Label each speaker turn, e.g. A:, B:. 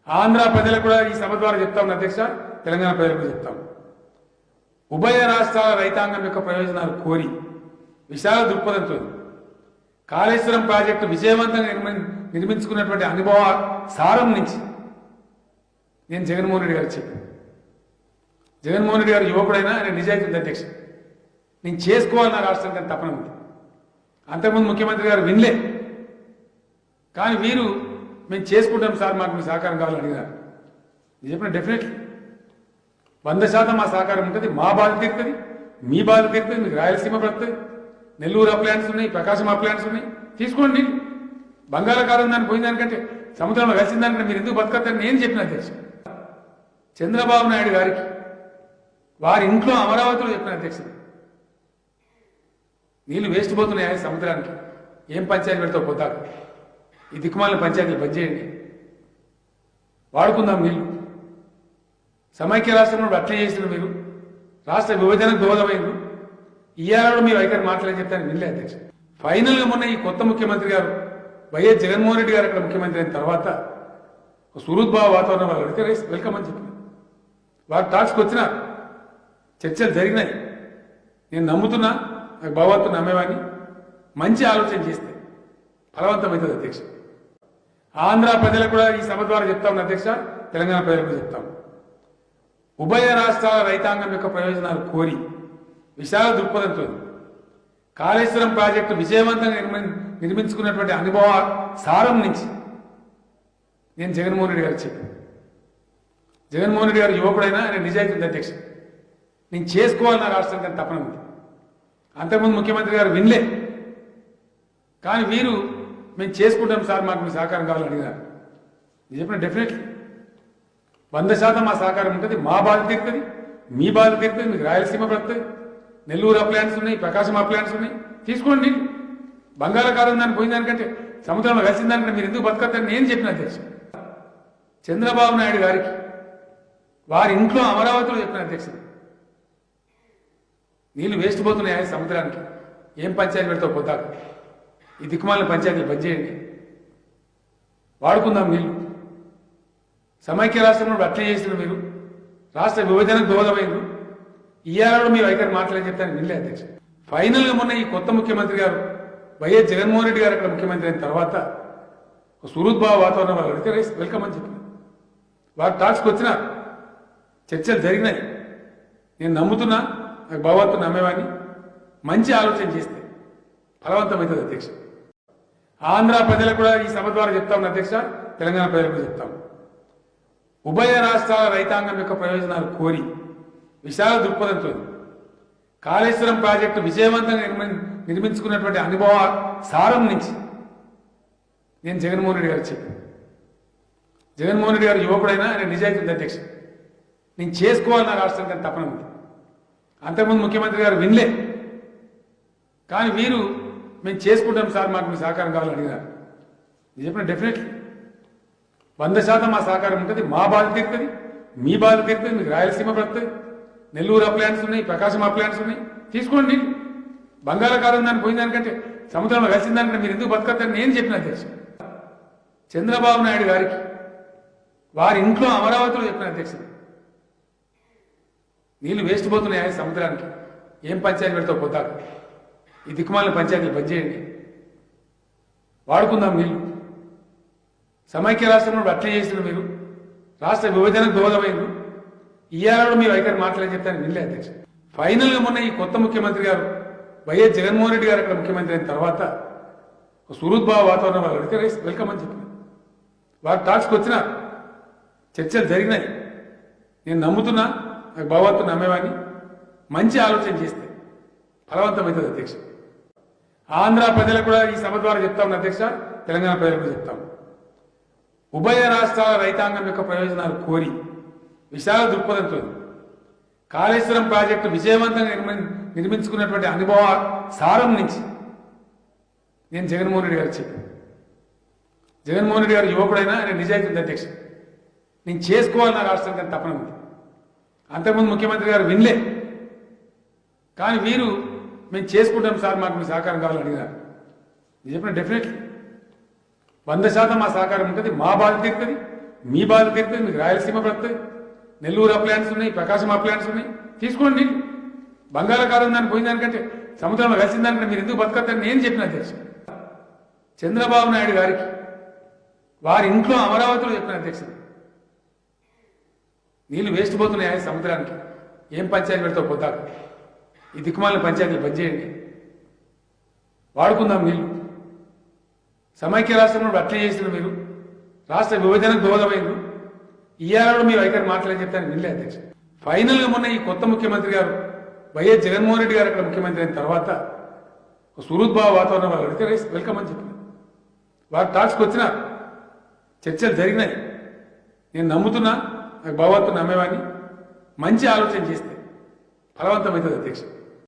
A: ఆంధ్ర ప్రజలకు కూడా ఈ సభ ద్వారా చెప్తాం అధ్యక్ష, తెలంగాణ ప్రజలకు చెప్తాం. ఉభయ రాష్ట్రాల రైతాంగం యొక్క ప్రయోజనాలు కోరి విశాల దృక్పథంతో కాళేశ్వరం ప్రాజెక్టు విజయవంతంగా నిర్మించుకున్నటువంటి అనుభవ సారం నుంచి నేను జగన్మోహన్ రెడ్డి గారికి చెప్పాను. జగన్మోహన్ రెడ్డి గారు యువకుడైనా ఆయన నిజాయితీ ఉంది అధ్యక్ష. నేను చేసుకోవాలి నా రాష్ట్రానికి అని తపన ఉంది. అంతకుముందు ముఖ్యమంత్రి గారు వినలే, కానీ వీరు మేము చేసుకుంటాం సార్, మాకు మీ సహకారం కావాలని అడిగినారు. నేను చెప్పిన డెఫినెట్లీ 100% మా సహకారం ఉంటుంది. మా బాధ తీరుతుంది, మీ బాధ తీరుతుంది, మీకు రాయలసీమ పడుతుంది, నెల్లూరు అప్లాంట్స్ ఉన్నాయి, ప్రకాశం అప్లాంట్స్ ఉన్నాయి, తీసుకోండి. బంగాళాఖాతం దాన్ని పోయిన దానికంటే సముద్రంలో కలిసిన దానికంటే మీరు ఎందుకు బతకద్దని నేను చెప్పిన అధ్యక్ష. చంద్రబాబు నాయుడు గారికి వారి ఇంట్లో అమరావతిలో చెప్పిన అధ్యక్ష, నీళ్లు వేస్ట్ పోతున్నాయి సముద్రానికి, ఏం పంచాయతీ పెడతావు పోతారు, ఈ దిక్కుమాలిన పంచాయతీలు బంద్ చేయండి, వాడుకుందాం నీళ్లు. సమైక్య రాష్ట్రంలో అట్లే చేసిన మీరు రాష్ట్ర విభజనకు దోహదమైంది. ఇయ్యాలలో మీ వైఖరి మాట్లాడి చెప్తాను వినలే అధ్యక్ష. ఫైనల్గా మొన్న ఈ కొత్త ముఖ్యమంత్రి గారు వైఎస్ జగన్మోహన్ రెడ్డి గారు అక్కడ ముఖ్యమంత్రి అయిన తర్వాత సుహృద్భావ వాతావరణం వాళ్ళు అడిగితే వెల్కమ్ అని చెప్పిన వారు టాక్స్కి వచ్చినారు, చర్చలు జరిగినాయి. నేను నమ్ముతున్నా, నాకు భగవంతుడు నమ్మేవాడిని. మంచి ఆలోచన చేస్తే ఫలవంతమవుతుంది అధ్యక్ష. ఆంధ్ర ప్రజలకు కూడా ఈ సభ ద్వారా చెప్తాం అధ్యక్ష, తెలంగాణ ప్రజలకు చెప్తాం. ఉభయ రాష్ట్రాల రైతాంగం యొక్క ప్రయోజనాలు కోరి విశాల దృక్పథంతో కాళేశ్వరం ప్రాజెక్టు విజయవంతంగా నిర్మించుకున్నటువంటి అనుభవ సారం నుంచి నేను జగన్మోహన్ రెడ్డి గారికి చెప్పాను. జగన్మోహన్ రెడ్డి గారు యువకుడైనా ఆయన నిజాయితీ ఉంది అధ్యక్ష. నేను చేసుకోవాలి నా రాష్ట్రానికి అని తపన ఉంది. అంతకుముందు ముఖ్యమంత్రి గారు వినలే, కానీ వీరు మేము చేసుకుంటాం సార్, మాకు మీ సహకారం కావాలని అడిగినారు. నేను చెప్పిన డెఫినెట్లీ 100% మా సహకారం ఉంటుంది. మా బాధ తీరుతుంది, మీ బాధ తీరుతుంది, మీకు రాయలసీమ పడుతుంది, నెల్లూరు అప్లాంట్స్ ఉన్నాయి, ప్రకాశం అప్లాంట్స్ ఉన్నాయి, తీసుకోండి. బంగాళాఖాతం దాన్ని పోయిన దానికంటే సముద్రంలో కలిసిన దానికంటే మీరు ఎందుకు బతకద్దని నేను చెప్పిన అధ్యక్ష. చంద్రబాబు నాయుడు గారికి వారి ఇంట్లో అమరావతిలో చెప్పిన అధ్యక్ష, నీళ్లు వేస్ట్ పోతున్నాయి సముద్రానికి, ఏం పంచాయతీ పెడతావు పోతారు, ఈ దిక్కుమాలిన పంచాయతీలు బంద్ చేయండి, వాడుకుందాం నీళ్లు. సమైక్య రాష్ట్రంలో అట్లే చేసిన మీరు రాష్ట్ర విభజనకు దోహదమైంది. ఇయ్యాలలో మీ వైఖరి మాట్లాడి చెప్తాను వినలే అధ్యక్ష. ఫైనల్గా మొన్న ఈ కొత్త ముఖ్యమంత్రి గారు వైఎస్ జగన్మోహన్ రెడ్డి గారు అక్కడ ముఖ్యమంత్రి అయిన తర్వాత సుహృద్భావ వాతావరణం వాళ్ళు అడిగితే వెల్కమ్ అని చెప్పిన వారు టాక్స్కి వచ్చినారు, చర్చలు జరిగినాయి. నేను నమ్ముతున్నా, నాకు భగవంతుడు నమ్మేవాడిని. మంచి ఆలోచన చేస్తే ఫలవంతమవుతుంది అధ్యక్ష. ఆంధ్ర ప్రజలకు కూడా ఈ సభ ద్వారా చెప్తాం అధ్యక్ష, తెలంగాణ ప్రజలకు చెప్తాం. ఉభయ రాష్ట్రాల రైతాంగం యొక్క ప్రయోజనాలు కోరి విశాల దృక్పథంతో కాళేశ్వరం ప్రాజెక్టు విజయవంతంగా నిర్మించుకున్నటువంటి అనుభవ సారం నుంచి నేను జగన్మోహన్ రెడ్డి గారికి చెప్పాను. జగన్మోహన్ రెడ్డి గారు యువకుడైనా ఆయన నిజాయితీ ఉంది అధ్యక్ష. నేను చేసుకోవాలి నా రాష్ట్రానికి అని తపన ఉంది. అంతకుముందు ముఖ్యమంత్రి గారు వినలే, కానీ వీరు మేము చేసుకుంటాం సార్, మాకు మీ సహకారం కావాలని అడిగినారు. నేను చెప్పిన డెఫినెట్లీ 100% మా సహకారం ఉంటుంది. మా బాధ తీరుతుంది, మీ బాధ తీరుతుంది, మీకు రాయలసీమ పడుతుంది, నెల్లూరు అప్లాంట్స్ ఉన్నాయి, ప్రకాశం అప్లాంట్స్ ఉన్నాయి, తీసుకోండి. బంగాళాఖాతం దాన్ని పోయిన దానికంటే సముద్రంలో కలిసిన దానికంటే మీరు ఎందుకు బతకద్దని నేను చెప్పిన అధ్యక్ష. చంద్రబాబు నాయుడు గారికి వారి ఇంట్లో అమరావతిలో చెప్పిన అధ్యక్ష, నీళ్లు వేస్ట్ పోతున్నాయి సముద్రానికి, ఏం పంచాయతీ పెడతావు పోతారు, ఈ దిక్కుమాలిన పంచాయతీలు బంద్ చేయండి, వాడుకుందాం నీళ్లు. సమైక్య రాష్ట్రంలో అట్లే చేసిన మీరు రాష్ట్ర విభజనకు దోహదమైంది. ఇయ్యాలలో మీ వైఖరి మాట్లాడి చెప్తాను వినలే అధ్యక్ష. ఫైనల్గా మొన్న ఈ కొత్త ముఖ్యమంత్రి గారు వైఎస్ జగన్మోహన్ రెడ్డి గారు అక్కడ ముఖ్యమంత్రి అయిన తర్వాత సుహృద్భావ వాతావరణం వాళ్ళు అడిగితే వెల్కమ్ అని చెప్పిన వారు టాక్స్కి వచ్చినారు, చర్చలు జరిగినాయి. నేను నమ్ముతున్నా, నాకు భగవంతుడు నమ్మేవాడిని. మంచి ఆలోచన చేస్తే ఫలవంతమవుతుంది అధ్యక్ష. ఆంధ్ర ప్రజలకు కూడా ఈ సభ ద్వారా చెప్తాం అధ్యక్ష, తెలంగాణ ప్రజలకు చెప్తాం. ఉభయ రాష్ట్రాల రైతాంగం యొక్క ప్రయోజనాలు కోరి విశాల దృక్పథంతో కాళేశ్వరం ప్రాజెక్టు విజయవంతంగా నిర్మించుకున్నటువంటి అనుభవ సారం నుంచి నేను జగన్మోహన్ రెడ్డి గారికి చెప్పాను. జగన్మోహన్ రెడ్డి గారు యువకుడైనా ఆయన నిజాయితీ ఉంది అధ్యక్ష. నేను చేసుకోవాలి నా రాష్ట్రానికి అని తపన ఉంది. అంతకుముందు ముఖ్యమంత్రి గారు వినలే, కానీ వీరు మేము చేసుకుంటాం సార్, మాకు మీ సహకారం కావాలని అడిగినారు. నేను చెప్పిన డెఫినెట్లీ 100% మా సహకారం ఉంటుంది. మా బాధ తీరుతుంది, మీ బాధ తీరుతుంది, మీకు రాయలసీమ పడుతుంది, నెల్లూరు అప్లాంట్స్ ఉన్నాయి, ప్రకాశం అప్లాంట్స్ ఉన్నాయి, తీసుకోండి నీళ్ళు. బంగాళాఖాతం దాన్ని పోయిన దానికంటే సముద్రంలో కలిసిన దానికంటే మీరు ఎందుకు బతకద్దని నేను చెప్పిన అధ్యక్షుడు. చంద్రబాబు నాయుడు గారికి వారి ఇంట్లో అమరావతిలో చెప్పిన అధ్యక్షుడు, నీళ్లు వేస్ట్ పోతున్నాయి సముద్రానికి, ఏం పంచాయతీ పెడతావు పొద్దాక, ఈ దిక్కుమాలిన పంచాయతీలు పనిచేయండి, వాడుకుందాం నీళ్లు. సమైక్య రాష్ట్రంలో అట్లే చేసిన మీరు రాష్ట్ర విభజనకు దోహదమైంది. ఇయ్యాలలో మీ వైఖరి మాట్లాడని చెప్తాను వినలే అధ్యక్ష. ఫైనల్ గా మొన్న ఈ కొత్త ముఖ్యమంత్రి గారు వైఎస్ జగన్మోహన్ రెడ్డి గారు అక్కడ ముఖ్యమంత్రి అయిన తర్వాత సుహృద్భావ వాతావరణం వాళ్ళు అడిగితే వెల్కమ్ అని చెప్పిన వారు టాక్స్కి వచ్చిన చర్చలు జరిగినాయి. నేను నమ్ముతున్నా, నాకు భగవంతుని నమ్మేవాడిని, మంచి ఆలోచన చేస్తే ఫలవంతమవుతుంది అధ్యక్ష.